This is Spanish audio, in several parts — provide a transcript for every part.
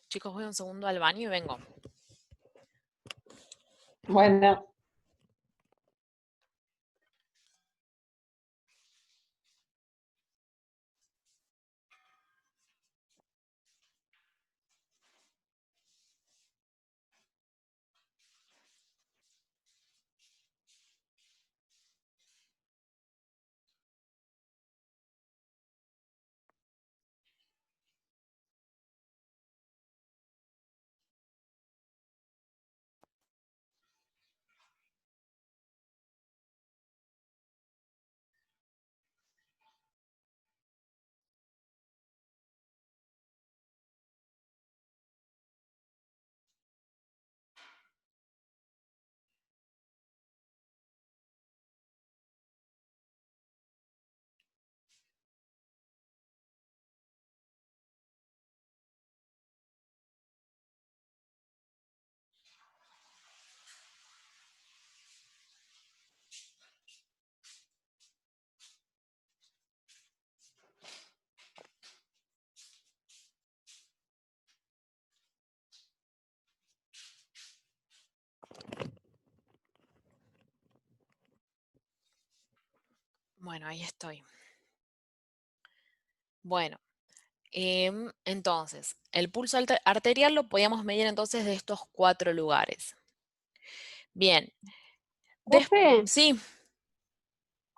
Chicos, voy un segundo al baño y vengo. Bueno, Bueno, ahí estoy. Bueno, entonces, el pulso arterial lo podíamos medir entonces de estos 4 lugares. Bien. profe, Sí,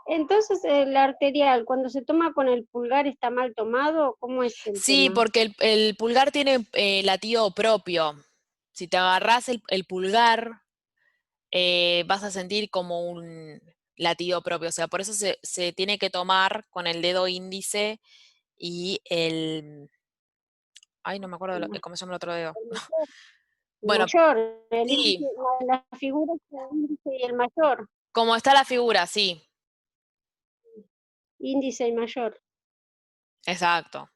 entonces el arterial, cuando se toma con el pulgar, ¿está mal tomado? ¿Cómo es el sí, tema? porque el pulgar tiene latido propio. Si te agarrás el pulgar, vas a sentir como un latido propio. O sea, por eso se tiene que tomar con el dedo índice y el... Ay, no me acuerdo El, ma- cómo se llama el otro dedo. el mayor, el Bueno, mayor, el índice, sí, la figura es el índice y el mayor, como está la figura, sí, índice y mayor. exacto.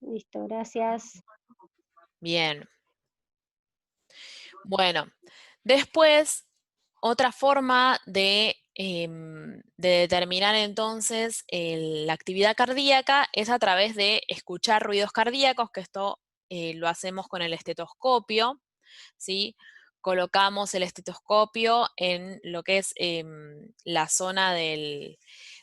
Listo, gracias. Bien. Bueno, después, otra forma de determinar entonces la actividad cardíaca es a través de escuchar ruidos cardíacos, que esto lo hacemos con el estetoscopio, ¿sí? Colocamos el estetoscopio en lo que es la zona del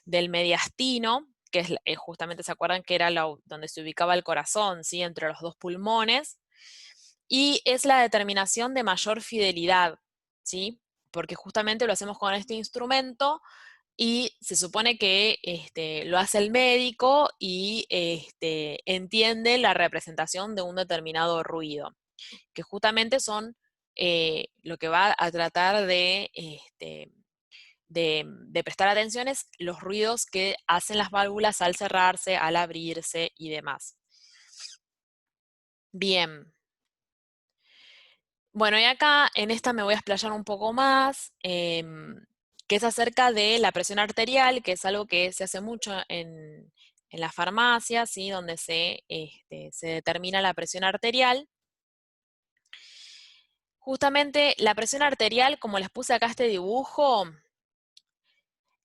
mediastino, que es justamente, ¿se acuerdan que era donde se ubicaba el corazón, ¿sí? Entre los dos pulmones. Y es la determinación de mayor fidelidad, ¿sí? Porque justamente lo hacemos con este instrumento y se supone que lo hace el médico y entiende la representación de un determinado ruido, que justamente son lo que va a tratar de prestar atención es los ruidos que hacen las válvulas al cerrarse, al abrirse y demás. Bien. Bueno, y acá en esta me voy a explayar un poco más, que es acerca de la presión arterial, que es algo que se hace mucho en la farmacia, ¿sí? Donde se determina la presión arterial. Justamente la presión arterial, como les puse acá este dibujo,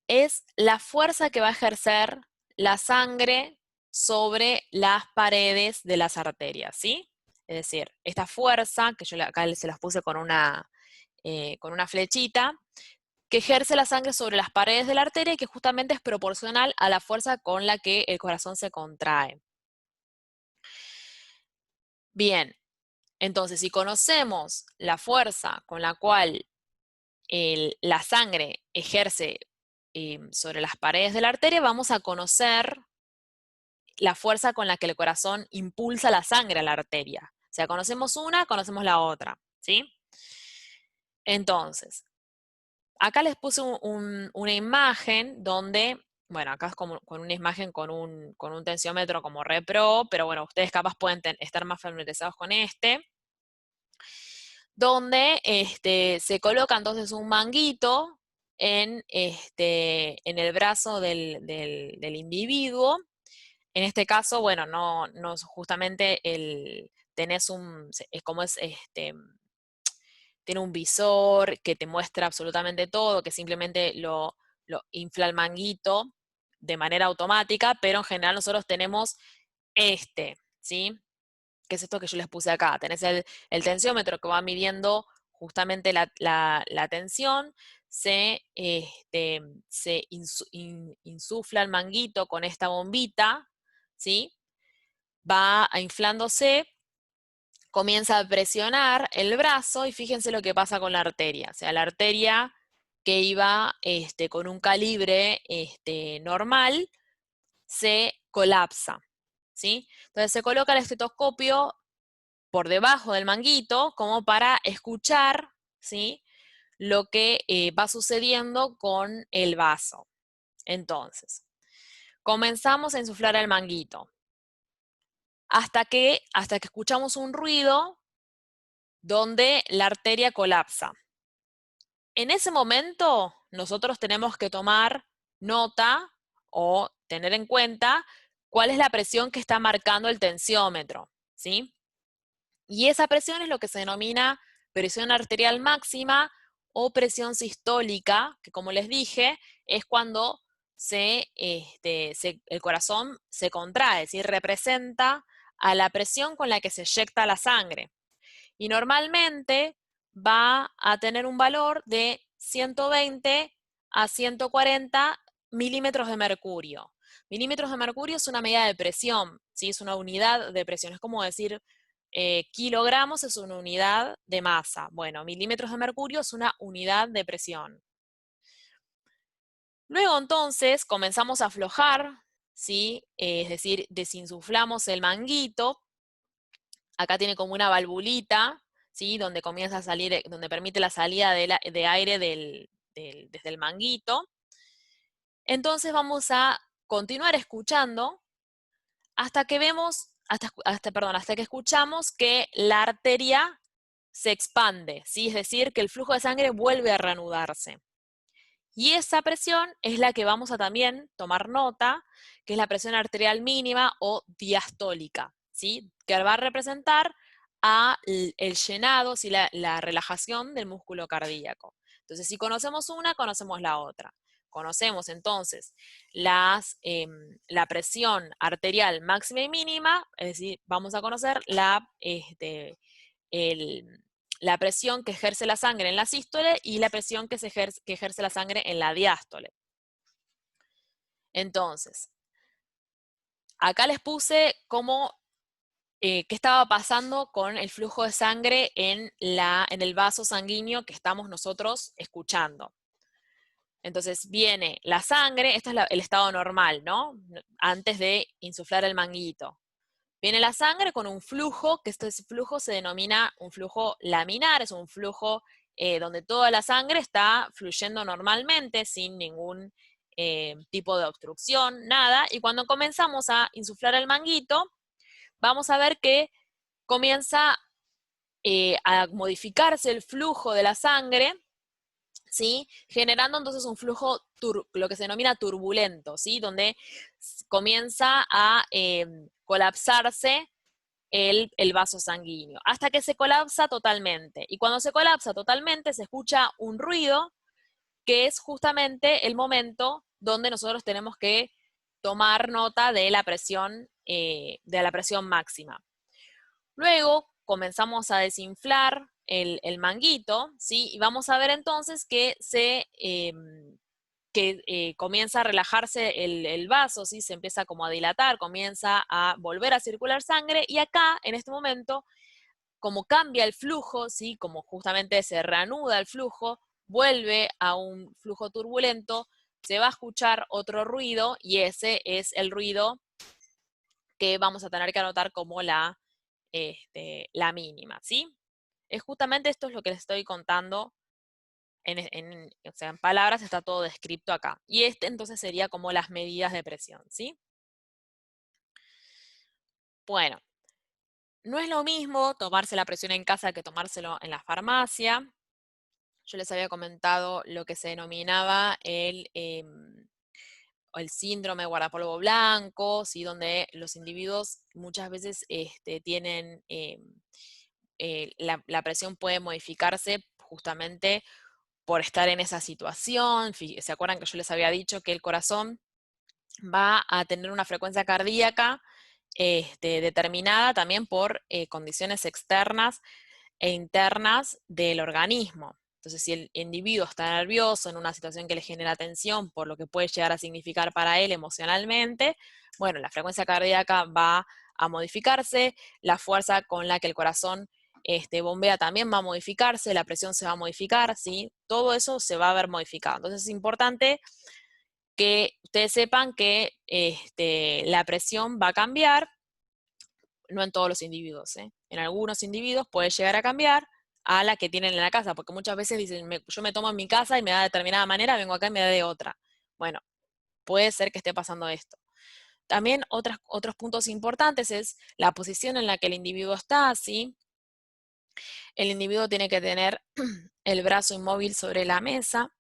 es la fuerza que va a ejercer la sangre sobre las paredes de las arterias, ¿sí? Es decir, esta fuerza, que yo acá se las puse con una flechita, que ejerce la sangre sobre las paredes de la arteria y que justamente es proporcional a la fuerza con la que el corazón se contrae. Bien, entonces si conocemos la fuerza con la cual la sangre ejerce sobre las paredes de la arteria, vamos a conocer la fuerza con la que el corazón impulsa la sangre a la arteria. O sea, conocemos una, conocemos la otra, ¿sí? Entonces, acá les puse una imagen donde, bueno, acá es como con una imagen con un tensiómetro como RePro, pero bueno, ustedes capaz pueden estar más familiarizados con este, donde se coloca entonces un manguito en el brazo del individuo. En este caso, bueno, no es justamente tenés es como es tiene un visor que te muestra absolutamente todo, que simplemente lo infla el manguito de manera automática, pero en general nosotros tenemos ¿sí? que es esto que yo les puse acá. Tenés el tensiómetro que va midiendo justamente la tensión, se insufla el manguito con esta bombita, ¿sí? Va inflándose, comienza a presionar el brazo y fíjense lo que pasa con la arteria. O sea, la arteria que iba con un calibre normal se colapsa, ¿sí? Entonces se coloca el estetoscopio por debajo del manguito como para escuchar, ¿sí? Lo que va sucediendo con el vaso. Entonces, comenzamos a insuflar el manguito hasta que escuchamos un ruido donde la arteria colapsa. En ese momento, nosotros tenemos que tomar nota o tener en cuenta cuál es la presión que está marcando el tensiómetro, ¿sí? Y esa presión es lo que se denomina presión arterial máxima o presión sistólica, que como les dije, es cuando el corazón se contrae, es decir, representa a la presión con la que se eyecta la sangre. Y normalmente va a tener un valor de 120 a 140 milímetros de mercurio. Milímetros de mercurio es una medida de presión, ¿sí? Es una unidad de presión, es como decir kilogramos es una unidad de masa. Bueno, milímetros de mercurio es una unidad de presión. Luego entonces comenzamos a aflojar, ¿sí? Es decir, desinsuflamos el manguito. Acá tiene como una valvulita, ¿sí? Donde comienza a salir, donde permite la salida de aire desde el manguito. Entonces vamos a continuar escuchando hasta que vemos, hasta que escuchamos que la arteria se expande, ¿sí? Es decir, que el flujo de sangre vuelve a reanudarse. Y esa presión es la que vamos a también tomar nota, que es la presión arterial mínima o diastólica, ¿sí? Que va a representar el llenado, ¿sí? La relajación del músculo cardíaco. Entonces, si conocemos una, conocemos la otra. Conocemos entonces la presión arterial máxima y mínima, es decir, vamos a conocer la presión que ejerce la sangre en la sístole y la presión que ejerce la sangre en la diástole. Entonces, acá les puse qué estaba pasando con el flujo de sangre en el vaso sanguíneo que estamos nosotros escuchando. Entonces viene la sangre, esto es el estado normal, ¿no? Antes de insuflar el manguito. Viene la sangre con un flujo, que este flujo se denomina un flujo laminar, es un flujo donde toda la sangre está fluyendo normalmente, sin ningún tipo de obstrucción, nada. Y cuando comenzamos a insuflar el manguito, vamos a ver que comienza a modificarse el flujo de la sangre, ¿sí? Generando entonces un flujo, lo que se denomina turbulento, ¿sí? Donde comienza a colapsarse el vaso sanguíneo, hasta que se colapsa totalmente. Y cuando se colapsa totalmente se escucha un ruido que es justamente el momento donde nosotros tenemos que tomar nota de la presión máxima. Luego comenzamos a desinflar el manguito, ¿sí? Y vamos a ver entonces que comienza a relajarse el vaso, ¿sí? Se empieza como a dilatar, comienza a volver a circular sangre, y acá, en este momento, como cambia el flujo, ¿sí? Como justamente se reanuda el flujo, vuelve a un flujo turbulento, se va a escuchar otro ruido, y ese es el ruido que vamos a tener que anotar como la mínima, ¿sí? Es justamente esto es lo que les estoy contando. O sea, en palabras está todo descrito acá. Y entonces sería como las medidas de presión, ¿sí? Bueno, no es lo mismo tomarse la presión en casa que tomárselo en la farmacia. Yo les había comentado lo que se denominaba el síndrome de guardapolvo blanco, ¿sí? Donde los individuos muchas veces tienen, la presión puede modificarse justamente por estar en esa situación. ¿Se acuerdan que yo les había dicho que el corazón va a tener una frecuencia cardíaca determinada también por condiciones externas e internas del organismo. Entonces, si el individuo está nervioso en una situación que le genera tensión, por lo que puede llegar a significar para él emocionalmente, bueno, la frecuencia cardíaca va a modificarse, la fuerza con la que el corazón bombea también va a modificarse, la presión se va a modificar, ¿sí? Todo eso se va a ver modificado. Entonces es importante que ustedes sepan que la presión va a cambiar, no en todos los individuos, ¿eh? En algunos individuos puede llegar a cambiar a la que tienen en la casa, porque muchas veces dicen, yo me tomo en mi casa y me da de determinada manera, vengo acá y me da de otra. Bueno, puede ser que esté pasando esto. También otros puntos importantes es la posición en la que el individuo está, ¿sí? El individuo tiene que tener el brazo inmóvil sobre la mesa,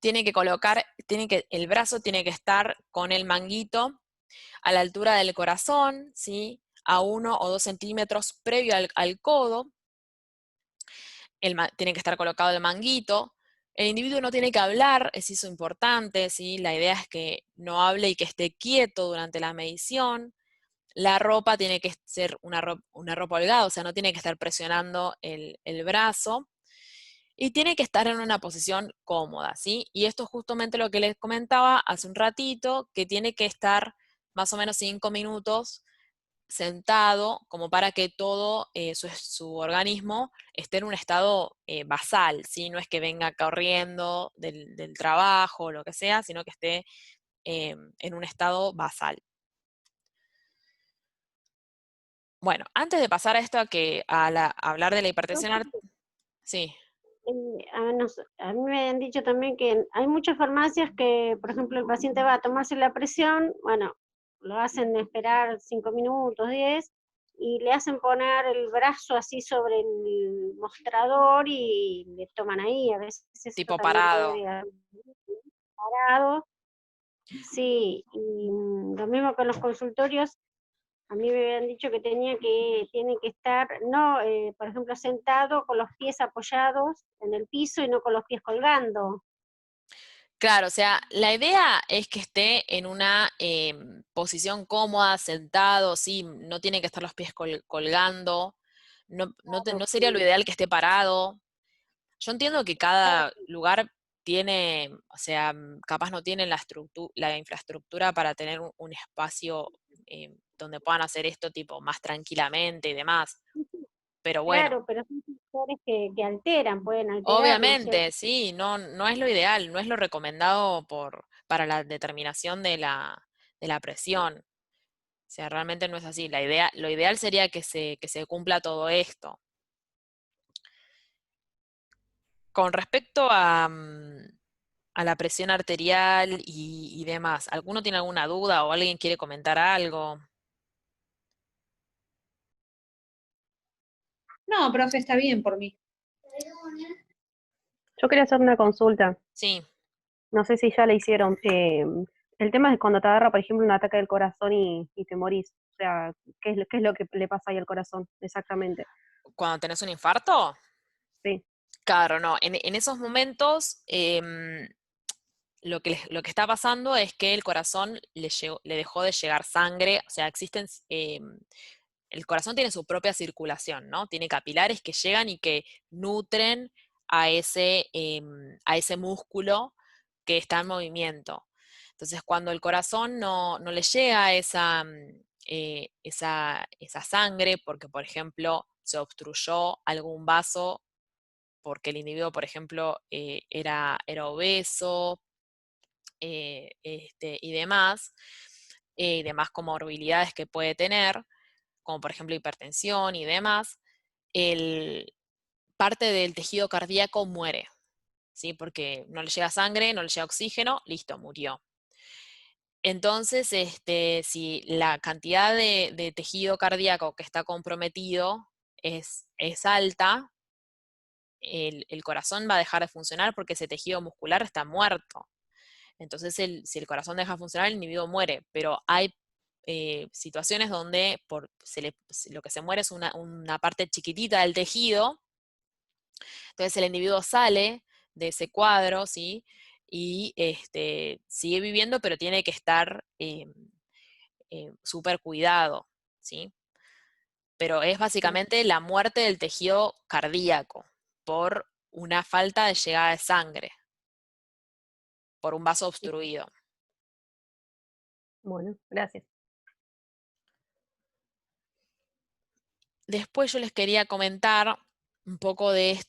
el brazo tiene que estar con el manguito a la altura del corazón, ¿sí? A 1 o 2 centímetros previo al codo, tiene que estar colocado el manguito. El individuo no tiene que hablar, es eso importante, ¿sí? La idea es que no hable y que esté quieto durante la medición. La ropa tiene que ser una ropa holgada, o sea, no tiene que estar presionando el brazo. Y tiene que estar en una posición cómoda, ¿sí? Y esto es justamente lo que les comentaba hace un ratito, que tiene que estar más o menos 5 minutos sentado, como para que todo su organismo esté en un estado basal, ¿sí? No es que venga corriendo del trabajo o lo que sea, sino que esté en un estado basal. Bueno, antes de pasar a esto a hablar de la hipertensión sí, A mí me habían dicho también que hay muchas farmacias que, por ejemplo, el paciente va a tomarse la presión, bueno, lo hacen esperar 5 minutos, 10, y le hacen poner el brazo así sobre el mostrador y le toman ahí. A veces eso tipo también parado. podría parado. Sí, y lo mismo con los consultorios. A mí me habían dicho que tiene que estar, no, por ejemplo, sentado con los pies apoyados en el piso y no con los pies colgando. Claro, o sea, la idea es que esté en una posición cómoda, sentado, sí, no tiene que estar los pies colgando, no Claro, sería lo sí, ideal que esté parado. Yo entiendo que claro, cada lugar tiene, o sea, capaz no tienen la infraestructura para tener un espacio donde puedan hacer esto tipo más tranquilamente y demás, pero bueno. claro, pero son factores que alteran, pueden alterar, ¿no es cierto? Obviamente, sí, no es lo ideal, no es lo recomendado para la determinación de la presión. O sea, realmente no es así. Lo ideal sería que se cumpla todo esto. Con respecto a la presión arterial y demás, ¿alguno tiene alguna duda o alguien quiere comentar algo? No, profe, está bien por mí. Yo quería hacer una consulta. Sí, No sé si ya la hicieron. El tema es cuando te agarra, por ejemplo, un ataque del corazón y te morís. O sea, qué es lo que le pasa ahí al corazón? Exactamente. cuando tenés un infarto, Sí. claro, no, en esos momentos lo que está pasando es que el corazón le dejó de llegar sangre, o sea, el corazón tiene su propia circulación, ¿no? Tiene capilares que llegan y que nutren a ese músculo que está en movimiento. Entonces, cuando el corazón no le llega esa sangre, porque, por ejemplo, se obstruyó algún vaso, porque el individuo, por ejemplo, era obeso, y demás comorbilidades que puede tener, como por ejemplo hipertensión y demás, parte del tejido cardíaco muere, ¿sí? Porque no le llega sangre, no le llega oxígeno, listo, murió. Entonces, si la cantidad de tejido cardíaco que está comprometido es alta, el corazón va a dejar de funcionar porque ese tejido muscular está muerto. Entonces, si el corazón deja de funcionar, el individuo muere, pero hay situaciones donde lo que se muere es una parte chiquitita del tejido, entonces el individuo sale de ese cuadro, ¿sí? Y sigue viviendo, pero tiene que estar súper cuidado, ¿sí? Pero es básicamente la muerte del tejido cardíaco por una falta de llegada de sangre, por un vaso obstruido. Bueno, gracias. Después yo les quería comentar un poco de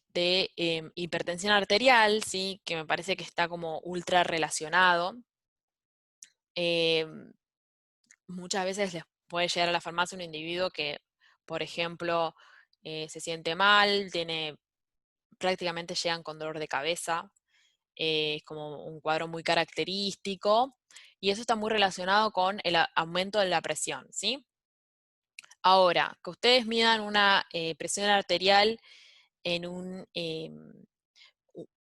hipertensión arterial, ¿sí? Que me parece que está como ultra relacionado. Muchas veces les puede llegar a la farmacia un individuo que, por ejemplo, se siente mal, prácticamente llegan con dolor de cabeza, es como un cuadro muy característico, y eso está muy relacionado con el aumento de la presión, ¿sí? Ahora, que ustedes midan una presión arterial en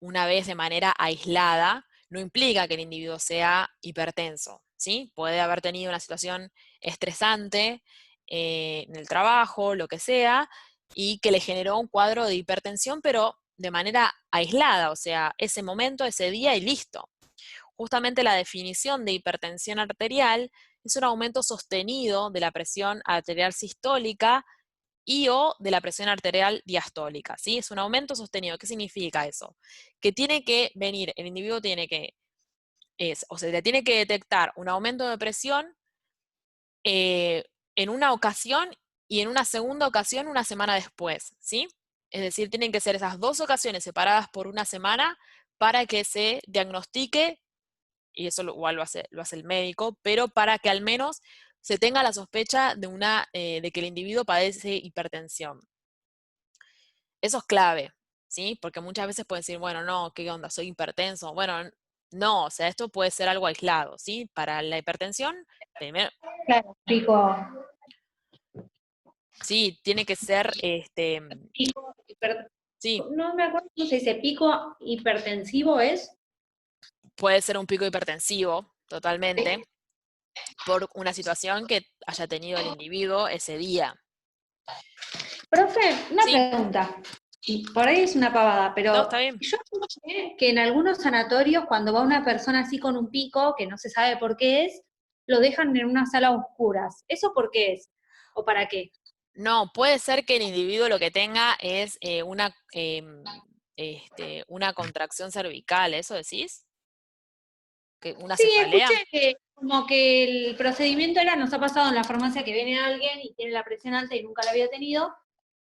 una vez de manera aislada, no implica que el individuo sea hipertenso, ¿sí? Puede haber tenido una situación estresante en el trabajo, lo que sea, y que le generó un cuadro de hipertensión, pero de manera aislada, o sea, ese momento, ese día y listo. Justamente la definición de hipertensión arterial es un aumento sostenido de la presión arterial sistólica y o de la presión arterial diastólica, ¿sí? Es un aumento sostenido. ¿Qué significa eso? Que tiene que venir, el individuo tiene que, o se le tiene que detectar un aumento de presión en una ocasión y en una segunda ocasión una semana después, ¿sí? Es decir, tienen que ser esas dos ocasiones separadas por una semana para que se diagnostique, y eso igual lo hace el médico, pero para que al menos se tenga la sospecha de que el individuo padece hipertensión. Eso es clave, ¿sí? Porque muchas veces pueden decir, bueno, no, ¿qué onda? Soy hipertenso. Bueno, no, o sea, esto puede ser algo aislado, ¿sí? Para la hipertensión, primero, Claro, pico, sí, tiene que ser, pico sí, no me acuerdo cómo se dice, pico hipertensivo es. puede ser un pico hipertensivo, totalmente, por una situación que haya tenido el individuo ese día. Profe, una Sí, pregunta. Y por ahí es una pavada, no, pero está bien. yo escuché que en algunos sanatorios, cuando va una persona así con un pico, que no se sabe por qué es, lo dejan en una sala a oscuras. ¿Eso por qué es? ¿O para qué? No, puede ser que el individuo lo que tenga es una contracción cervical, ¿eso decís? ¿Una Sí, cefalea? escuché que como que el procedimiento era, nos ha pasado en la farmacia que viene alguien y tiene la presión alta y nunca la había tenido,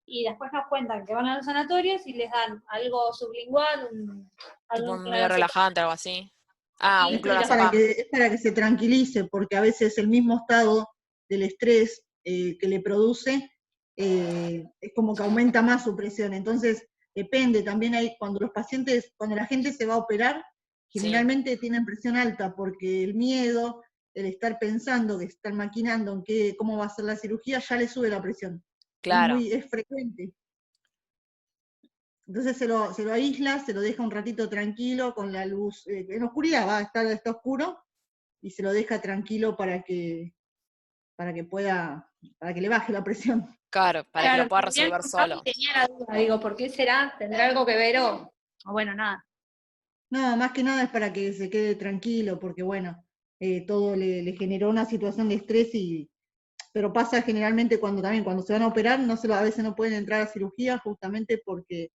y después nos cuentan que van a los sanatorios y les dan algo sublingual, Tipo algún medio clorazepam, relajante, algo así. Ah, un y los clonazepam. Es para que se tranquilice, porque a veces el mismo estado del estrés que le produce es como que aumenta más su presión. Entonces, depende, también hay, cuando la gente se va a operar, Sí, generalmente tienen presión alta, porque el miedo, el estar pensando, que están maquinando en cómo va a ser la cirugía, ya le sube la presión. claro. Es frecuente. Entonces se lo aísla, se lo deja un ratito tranquilo con la luz, en oscuridad, está oscuro, y se lo deja tranquilo para que le baje la presión. Claro, para que lo claro, pueda me habían resolver contado solo. y tenía la duda, digo, ¿por qué será? ¿Tendrá algo que ver o bueno, nada? No, más que nada es para que se quede tranquilo, porque bueno, todo le generó una situación de estrés, pero pasa generalmente cuando se van a operar, a veces no pueden entrar a cirugía justamente porque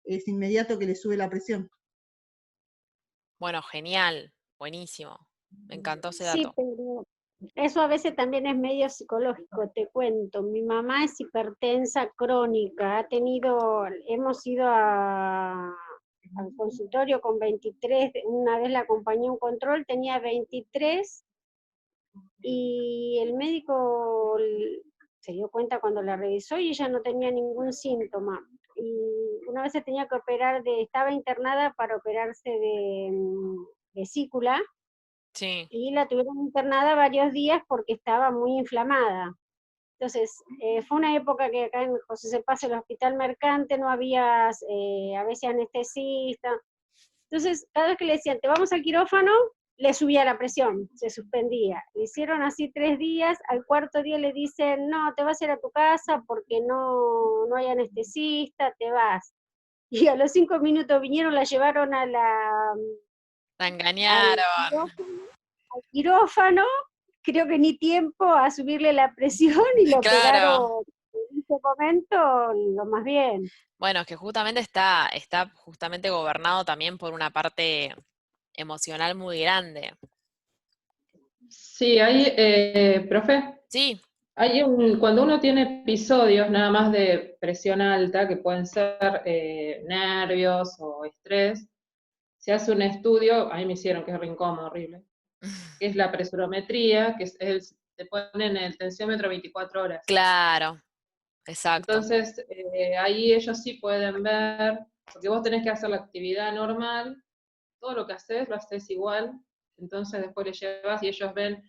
es inmediato que le sube la presión. Bueno, genial, buenísimo. Me encantó ese Sí, dato. pero eso a veces también es medio psicológico, te cuento. Mi mamá es hipertensa crónica, hemos ido al consultorio con 23, una vez la acompañé a un control, tenía 23 y el médico se dio cuenta cuando la revisó y ella no tenía ningún síntoma. Y una vez se tenía que operar estaba internada para operarse de vesícula Sí, y la tuvieron internada varios días porque estaba muy inflamada. Entonces, fue una época que acá en José C. Paz, el Hospital Mercante, no había a veces anestesista. Entonces, cada vez que le decían, te vamos al quirófano, le subía la presión, se suspendía. Le hicieron así 3 días, al cuarto día le dicen, no, te vas a ir a tu casa porque no hay anestesista, te vas. Y a los 5 minutos vinieron, la llevaron la al engañaron. quirófano creo que ni tiempo a subirle la presión y lo Claro. operaron en ese momento lo más bien. Bueno, es que justamente está justamente gobernado también por una parte emocional muy grande. Sí, hay, profe, Sí, cuando uno tiene episodios nada más de presión alta, que pueden ser nervios o estrés, se hace un estudio, a mí me hicieron, que es re incómodo, horrible, que es la presurometría, que te ponen el tensiómetro 24 horas. claro, exacto. Entonces, ahí ellos sí pueden ver, porque vos tenés que hacer la actividad normal, todo lo que haces lo haces igual, entonces después le llevas y ellos ven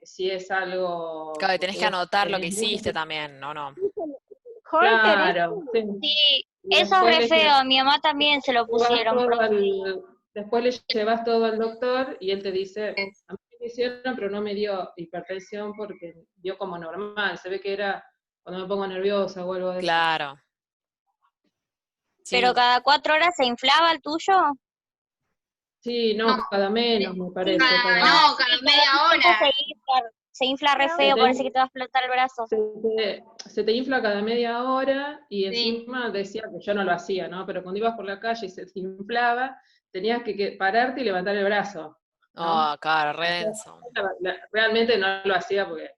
si es algo, Claro, y tenés porque que vos anotar lo que tenés mucho. hiciste también, ¿no? No. Holter, Claro, sí. Sí, Y eso es después re feo, a mi mamá también se lo llevas pusieron. todo después le llevas todo al doctor y él te dice, a mí me hicieron, pero no me dio hipertensión porque dio como normal, se ve que era cuando me pongo nerviosa o algo de eso. Claro. Sí, Pero cada 4 horas se inflaba el tuyo. Sí, no, cada menos me parece. No, cada media hora. Se infla re feo, te- parece que te va a explotar el brazo. se te infla cada media hora y Sí. encima decía que yo no lo hacía, ¿no? Pero cuando ibas por la calle y se te inflaba, tenías que pararte y levantar el brazo, ¿no? oh, claro, re denso. Realmente no lo hacía porque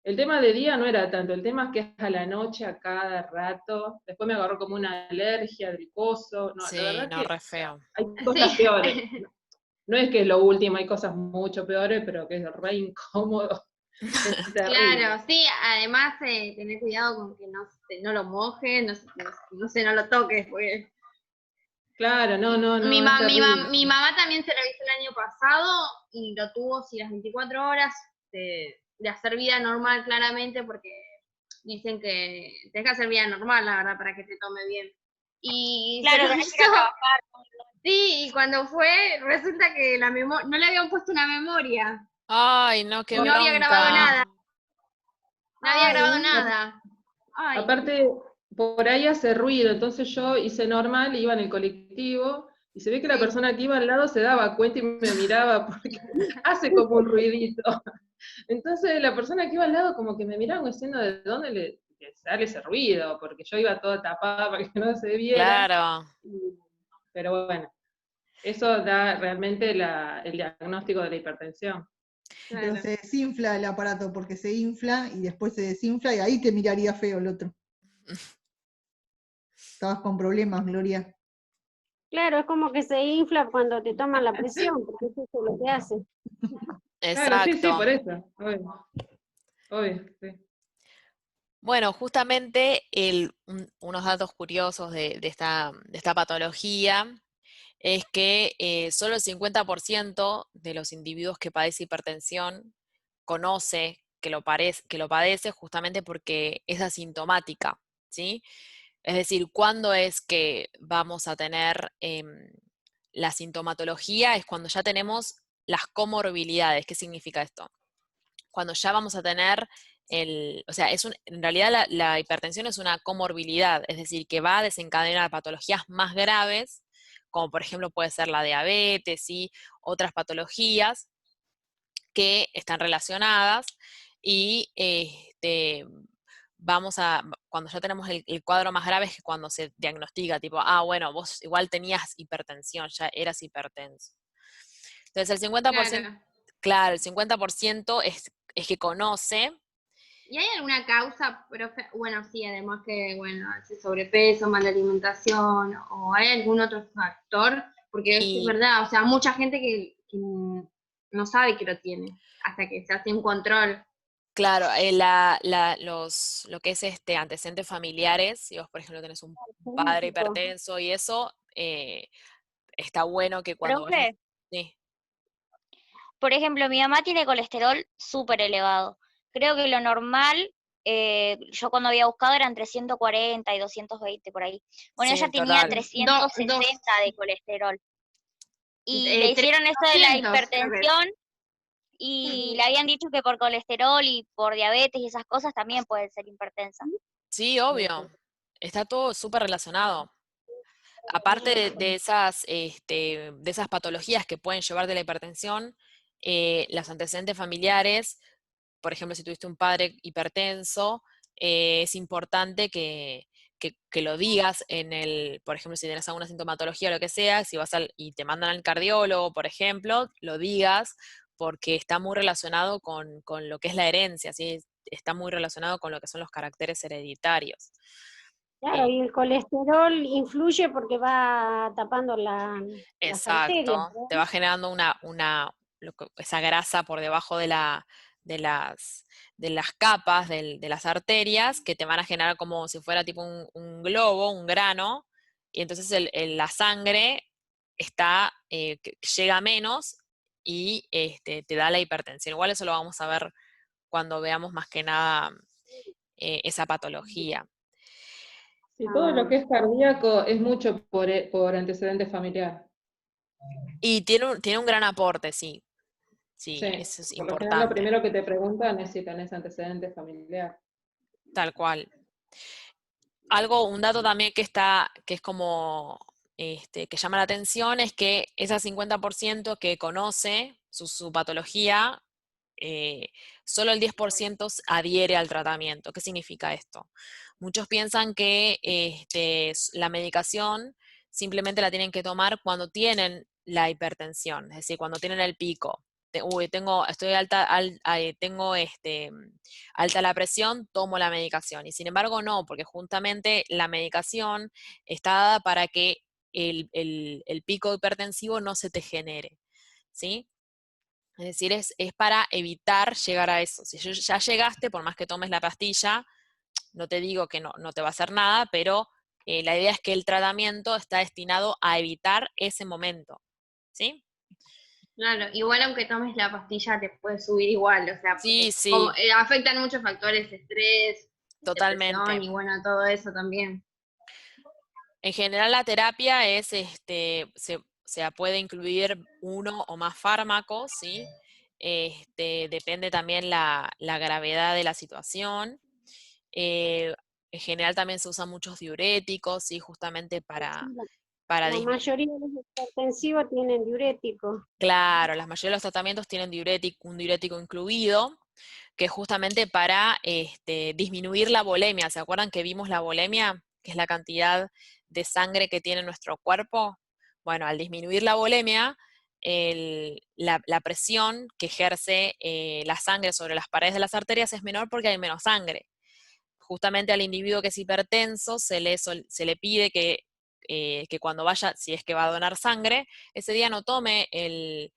el tema de día no era tanto, el tema es que es a la noche, a cada rato. Después me agarró como una alergia del coso. No, la Sí, verdad no, que re feo. hay cosas peores. No es que es lo último, hay cosas mucho peores, pero que es re incómodo. Es terrible. Claro, sí, además tener cuidado con que no lo mojes, no lo toques, porque Claro, no, mi, es ma- mi, terrible. ma- mi mamá también se lo hizo el año pasado y lo tuvo sí las 24 horas de hacer vida normal claramente, porque dicen que tenés que hacer vida normal, la verdad, para que te tome bien. Y Claro, se lo tenés que ir a hizo, trabajar. sí, y cuando fue, resulta que no le habían puesto una memoria, Ay, no, qué no había grabado bronca. nada, no había grabado Ay, nada. Ay. Aparte, por ahí hace ruido, entonces yo hice normal, iba en el colectivo, y se ve que la Sí. persona que iba al lado se daba cuenta y me miraba porque hace como un ruidito. Entonces la persona que iba al lado como que me miraba diciendo de dónde le sale ese ruido, porque yo iba toda tapada para que no se viera. Claro. Pero bueno, eso da realmente el diagnóstico de la hipertensión. Pero Claro. se desinfla el aparato porque se infla y después se desinfla y ahí te miraría feo el otro. Estabas con problemas, Gloria. Claro, es como que se infla cuando te toman la presión, porque eso es lo que hace. Claro, sí, Exacto. por eso. Obvio, sí. Bueno, justamente unos datos curiosos de esta patología es que solo el 50% de los individuos que padecen hipertensión conoce que lo padece justamente porque es asintomática, ¿sí? Es decir, ¿cuándo es que vamos a tener la sintomatología? Es cuando ya tenemos las comorbilidades. ¿Qué significa esto? Cuando ya vamos a tener o sea, en realidad la hipertensión es una comorbilidad, es decir, que va a desencadenar patologías más graves, como por ejemplo puede ser la diabetes y otras patologías que están relacionadas y cuando ya tenemos el cuadro más grave es que cuando se diagnostica, tipo, bueno, vos igual tenías hipertensión, ya eras hipertenso. Entonces el 50%, Claro. claro, el 50% es que conoce. ¿Y hay alguna causa, profe? Bueno, sí, además que, bueno, ese sobrepeso, mala alimentación, o hay algún otro factor, porque es Y verdad, o sea, mucha gente que no sabe que lo tiene, hasta que se hace un control. claro, lo que es antecedentes familiares, si vos por ejemplo tenés un padre Genético. hipertenso y eso, está bueno que cuando vayas. Profe, Sí, por ejemplo, mi mamá tiene colesterol súper elevado. Creo que lo normal, yo cuando había buscado eran 340 y 220 por ahí. Bueno, sí, ella tenía total. 360 de colesterol. Y le hicieron esto de la 300, creo que es. hipertensión y le habían dicho que por colesterol y por diabetes y esas cosas también puede ser hipertensa. Sí, obvio. Está todo súper relacionado. Aparte de esas patologías que pueden llevar de la hipertensión, los antecedentes familiares por ejemplo, si tuviste un padre hipertenso, es importante que lo digas por ejemplo, si tienes alguna sintomatología o lo que sea, si vas y te mandan al cardiólogo, por ejemplo, lo digas, porque está muy relacionado con lo que es la herencia, ¿sí? Está muy relacionado con lo que son los caracteres hereditarios. Claro, y el colesterol influye porque va tapando las arterias, Exacto, ¿no? te va generando esa grasa por debajo de de las capas de las arterias que te van a generar como si fuera tipo un globo, un grano, y entonces la sangre llega menos y te da la hipertensión. Igual eso lo vamos a ver cuando veamos más que nada esa patología. Sí, todo lo que es cardíaco es mucho por antecedente familiar. Y tiene un gran aporte, sí. Sí, Sí, eso es por lo general lo importante, primero que te preguntan es si tenés antecedente familiar. tal cual. Un dato también que es como, que llama la atención es que ese 50% que conoce su patología, solo el 10% adhiere al tratamiento. ¿Qué significa esto? Muchos piensan que la medicación simplemente la tienen que tomar cuando tienen la hipertensión, es decir, cuando tienen el pico. Estoy tengo alta la presión, tomo la medicación. Y sin embargo, no, porque justamente la medicación está dada para que el pico hipertensivo no se te genere, ¿sí? Es decir, es para evitar llegar a eso. Si ya llegaste, por más que tomes la pastilla, no te digo que no te va a hacer nada, pero la idea es que el tratamiento está destinado a evitar ese momento, ¿sí? Claro, igual aunque tomes la pastilla te puede subir igual, o sea, Sí, porque como, sí, afectan muchos factores, estrés, depresión totalmente. y bueno, todo eso también. En general la terapia se puede incluir uno o más fármacos, ¿sí? Depende también la gravedad de la situación. En general también se usan muchos diuréticos, ¿sí? Justamente Sí, para la disminuir. mayoría de los hipertensivos tienen diuréticos. Claro, la mayoría de los tratamientos tienen un diurético incluido, que es justamente para disminuir la volemia. ¿Se acuerdan que vimos la volemia? Que es la cantidad de sangre que tiene nuestro cuerpo. Bueno, al disminuir la volemia, la presión que ejerce la sangre sobre las paredes de las arterias es menor porque hay menos sangre. Justamente al individuo que es hipertenso se le pide que cuando vaya, si es que va a donar sangre, ese día no tome el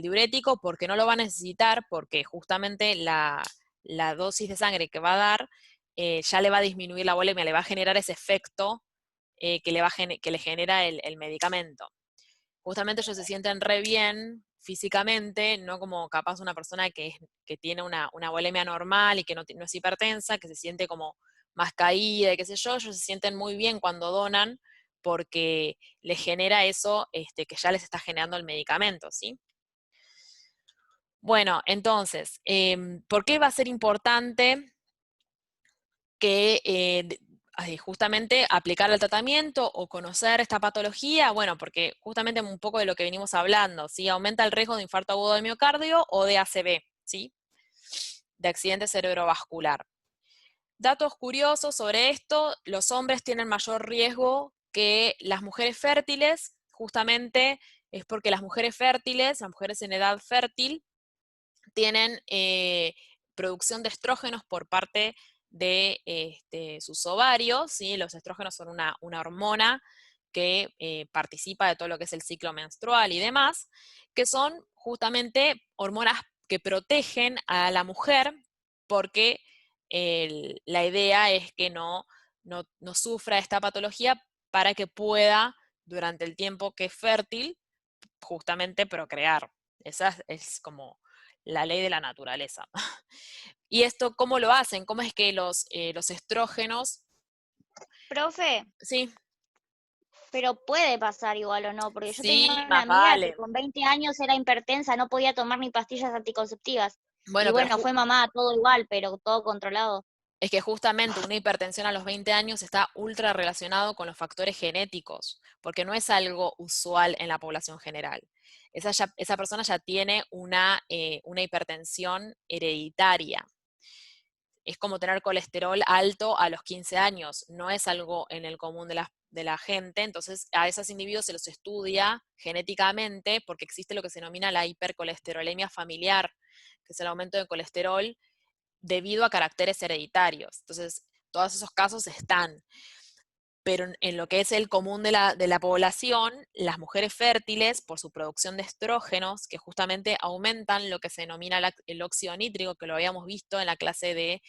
diurético porque no lo va a necesitar, porque justamente la dosis de sangre que va a dar ya le va a disminuir la volemia, le va a generar ese efecto que le genera el medicamento. Justamente ellos se sienten re bien físicamente, no como capaz una persona que tiene una volemia normal y que no es hipertensa, que se siente como más caída y qué sé yo, ellos se sienten muy bien cuando donan porque les genera eso que ya les está generando el medicamento, ¿sí? Bueno, entonces, ¿por qué va a ser importante que justamente aplicar el tratamiento o conocer esta patología? Bueno, porque justamente un poco de lo que venimos hablando, ¿sí? Aumenta el riesgo de infarto agudo de miocardio o de ACV, ¿sí? De accidente cerebrovascular. Datos curiosos sobre esto: los hombres tienen mayor riesgo que las mujeres fértiles, justamente es porque las mujeres fértiles, las mujeres en edad fértil, tienen producción de estrógenos por parte de sus ovarios, ¿sí? Los estrógenos son una hormona que participa de todo lo que es el ciclo menstrual y demás, que son justamente hormonas que protegen a la mujer porque la idea es que no sufra esta patología para que pueda, durante el tiempo que es fértil, justamente procrear. Esa es como la ley de la naturaleza. ¿Y esto cómo lo hacen? ¿Cómo es que los estrógenos? Profe, Sí, pero puede pasar igual o no, porque yo tenía sí, una más amiga que vale. con 20 años era hipertensa, no podía tomar ni pastillas anticonceptivas. Y Bueno, pero bueno, fue mamá, todo igual, pero todo controlado. es que justamente una hipertensión a los 20 años está ultra relacionado con los factores genéticos, porque no es algo usual en la población general. Esa persona ya tiene una hipertensión hereditaria. Es como tener colesterol alto a los 15 años, no es algo en el común de la gente, entonces a esos individuos se los estudia genéticamente porque existe lo que se denomina la hipercolesterolemia familiar, que es el aumento de colesterol debido a caracteres hereditarios. Entonces, todos esos casos están. Pero en lo que es el común de la población, las mujeres fértiles, por su producción de estrógenos, que justamente aumentan lo que se denomina el óxido nítrico, que lo habíamos visto en la clase de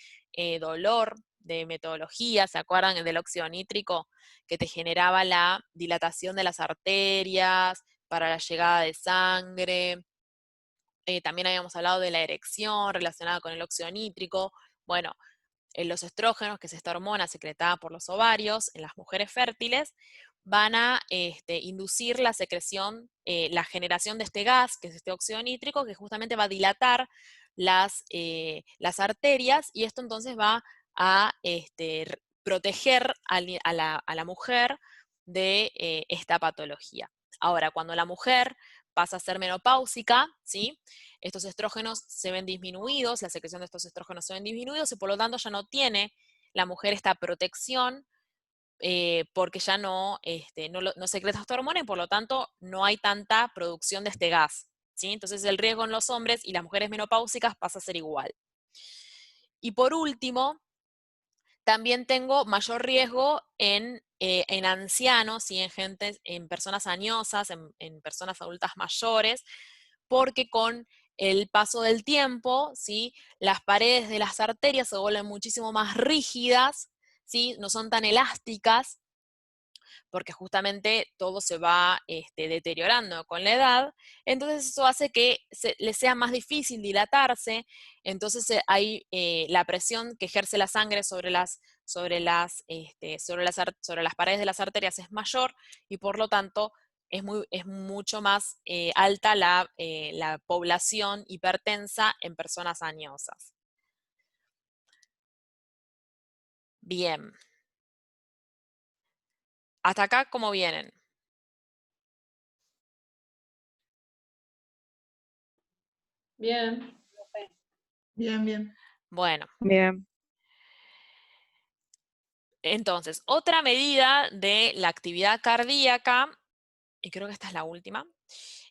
dolor, de metodología, ¿se acuerdan del óxido nítrico? Que te generaba la dilatación de las arterias para la llegada de sangre. También habíamos hablado de la erección relacionada con el óxido nítrico. Bueno, los estrógenos, que es esta hormona secretada por los ovarios en las mujeres fértiles, van a inducir la secreción, la generación de este gas, que es este óxido nítrico, que justamente va a dilatar las arterias, y esto entonces va a proteger a la mujer de esta patología. Ahora, cuando la mujer pasa a ser menopáusica, ¿sí? Estos estrógenos se ven disminuidos, la secreción de estos estrógenos se ven disminuidos, y por lo tanto ya no tiene la mujer esta protección, porque ya no secreta esta hormona, y por lo tanto no hay tanta producción de este gas, ¿sí? Entonces el riesgo en los hombres y las mujeres menopáusicas pasa a ser igual. Y por último, también tengo mayor riesgo en ancianos y en personas añosas, en personas adultas mayores, porque con el paso del tiempo, ¿sí? Las paredes de las arterias se vuelven muchísimo más rígidas, ¿sí? No son tan elásticas, porque justamente todo se va deteriorando con la edad. Entonces eso hace que les sea más difícil dilatarse. Entonces hay la presión que ejerce la sangre sobre las paredes de las arterias es mayor, y por lo tanto es mucho más alta la población hipertensa en personas añosas. Bien. Hasta acá, ¿cómo vienen? Bien. Bien, bien. Bueno, Bien. entonces, otra medida de la actividad cardíaca, y creo que esta es la última,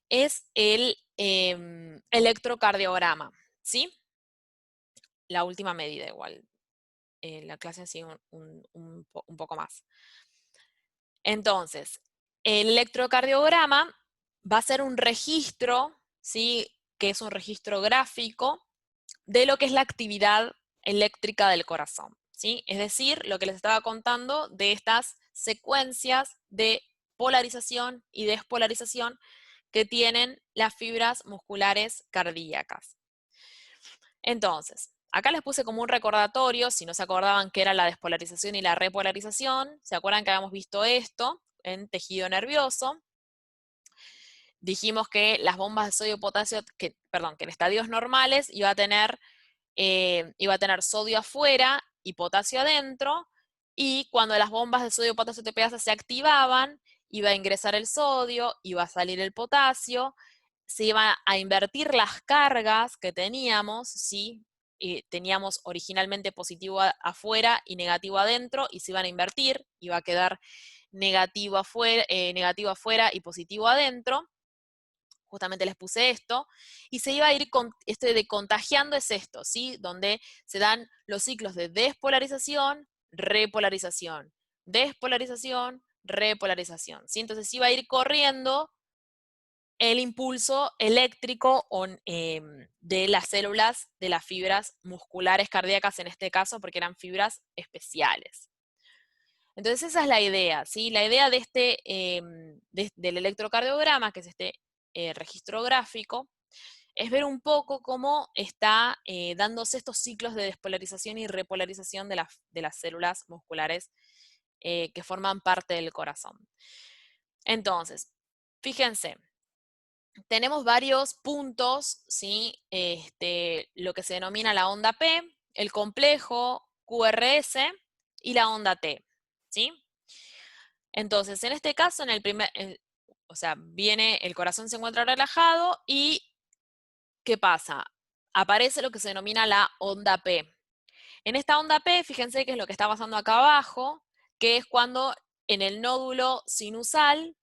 es el electrocardiograma, ¿sí? La última medida igual. La clase sigue un poco más. Entonces, el electrocardiograma va a ser un registro, ¿sí? Que es un registro gráfico de lo que es la actividad eléctrica del corazón, ¿sí? Es decir, lo que les estaba contando de estas secuencias de polarización y despolarización que tienen las fibras musculares cardíacas. Entonces, acá les puse como un recordatorio, si no se acordaban qué era la despolarización y la repolarización. ¿Se acuerdan que habíamos visto esto en tejido nervioso? Dijimos que las bombas de sodio y potasio, que en estadios normales iba a tener sodio afuera y potasio adentro, y cuando las bombas de sodio, potasio, TPasa se activaban, iba a ingresar el sodio, iba a salir el potasio, se iban a invertir las cargas que teníamos, ¿sí? Teníamos originalmente positivo afuera y negativo adentro, y se iban a invertir, iba a quedar negativo afuera y positivo adentro. Justamente les puse esto, y se iba a ir contagiando, es esto, ¿sí? Donde se dan los ciclos de despolarización, repolarización, despolarización, repolarización, ¿sí? Entonces iba a ir corriendo el impulso eléctrico de las células de las fibras musculares cardíacas en este caso, porque eran fibras especiales. Entonces esa es la idea, ¿sí? La idea de del electrocardiograma, que es este registro gráfico, es ver un poco cómo está dándose estos ciclos de despolarización y repolarización de las células musculares que forman parte del corazón. Entonces, fíjense, tenemos varios puntos, ¿sí? Lo que se denomina la onda P, el complejo QRS y la onda T, ¿sí? Entonces, en este caso, o sea, el corazón se encuentra relajado y ¿qué pasa? Aparece lo que se denomina la onda P. En esta onda P, fíjense que es lo que está pasando acá abajo, que es cuando en el nódulo sinusal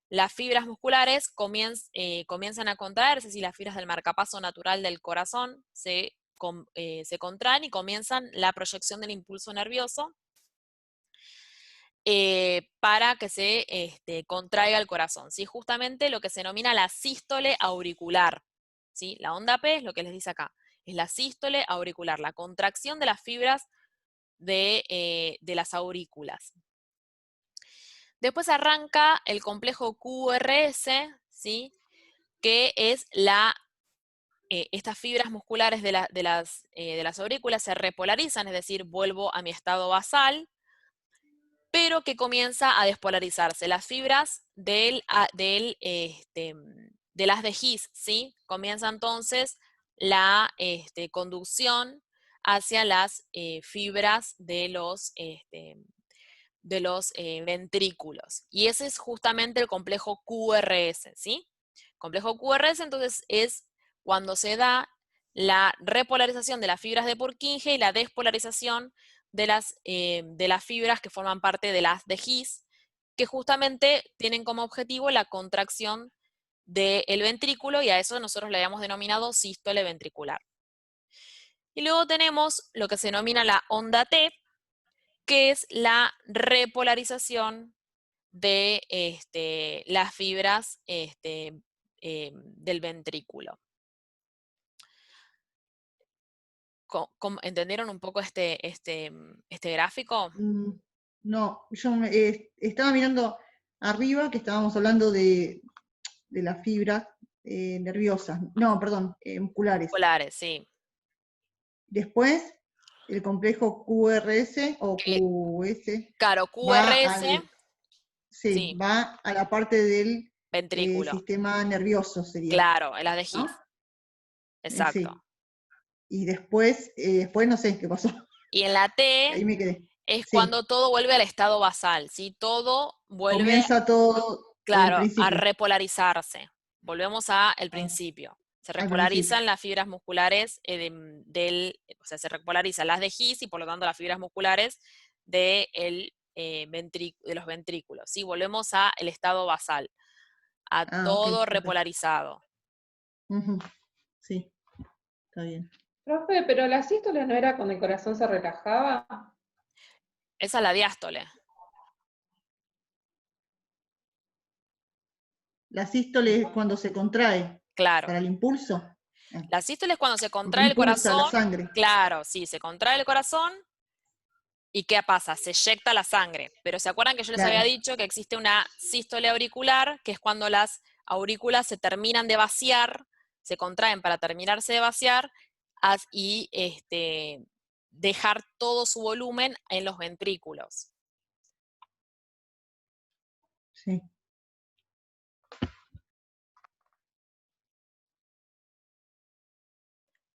las fibras musculares comienzan a contraerse, es decir, las fibras del marcapaso natural del corazón se contraen y comienzan la proyección del impulso nervioso para que se contraiga el corazón, ¿sí? Justamente lo que se denomina la sístole auricular, ¿sí? La onda P es lo que les dice acá, es la sístole auricular, la contracción de las fibras de las aurículas. Después arranca el complejo QRS, ¿sí? Que es estas fibras musculares de las aurículas se repolarizan, es decir, vuelvo a mi estado basal, pero que comienza a despolarizarse. Las fibras de las de His, ¿sí? Comienza entonces la conducción hacia las fibras de los ventrículos. Y ese es justamente el complejo QRS, ¿sí? Complejo QRS entonces es cuando se da la repolarización de las fibras de Purkinje y la despolarización de las fibras que forman parte de las de His, que justamente tienen como objetivo la contracción del ventrículo, y a eso nosotros le habíamos denominado sístole ventricular. Y luego tenemos lo que se denomina la onda T, que es la repolarización de las fibras del ventrículo. ¿Entendieron un poco este gráfico? No, yo estaba mirando arriba que estábamos hablando de las fibras nerviosas, no, perdón, musculares. Musculares, sí. Después, el complejo QRS o QS. Claro, QRS, sí, va a la parte del ventrículo. sistema nervioso, sería. Claro, en las de His. ¿No? Exacto. Sí. Y después no sé qué pasó. Y en la T Ahí me quedé. es cuando todo vuelve al estado basal, ¿sí? Todo vuelve, comienza todo claro, a repolarizarse. Volvemos al principio. Se repolarizan las fibras musculares o sea, se repolarizan las de His y por lo tanto las fibras musculares de los ventrículos, ¿sí? Volvemos al estado basal, a todo repolarizado. Sí, está bien. Profe, pero la sístole no era cuando el corazón se relajaba. Esa es la diástole. La sístole es cuando se contrae. Claro. Para el impulso. La sístole es cuando se contrae el corazón. La sangre. Claro, sí, se contrae el corazón. ¿Y qué pasa? Se eyecta la sangre. Pero ¿se acuerdan que yo les había dicho que existe una sístole auricular, que es cuando las aurículas se terminan de vaciar, se contraen para terminarse de vaciar y dejar todo su volumen en los ventrículos? Sí.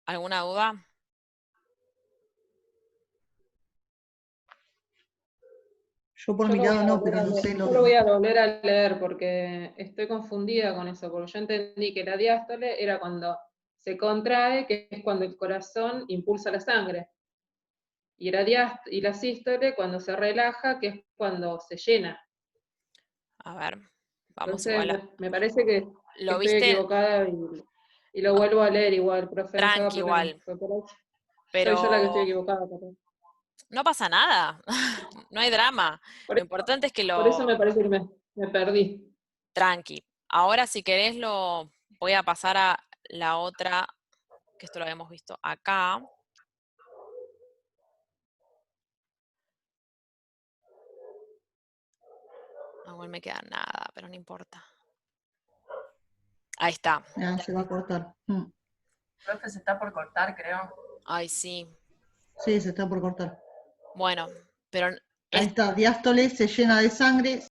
¿Alguna duda? Yo por mi lado no, pero no sé lo voy a volver a leer porque estoy confundida con eso, porque yo entendí que la diástole era cuando se contrae, que es cuando el corazón impulsa la sangre. Y la sístole cuando se relaja, que es cuando se llena. A ver, vamos. Entonces, me parece que ¿Lo estoy viste? equivocada y lo vuelvo a leer igual, profe. Tranqui, igual. Soy yo la que estoy equivocada. No pasa nada, no hay drama. Lo importante es que Por eso me parece que me perdí. Tranqui. Ahora, si querés, voy a pasar a la otra, que esto lo habíamos visto acá. Igual me queda nada, pero no importa. Ahí está. Se va a cortar. Profe, se está por cortar, creo. Ay, sí. Sí, se está por cortar. Bueno, pero... Ahí está, diástole se llena de sangre,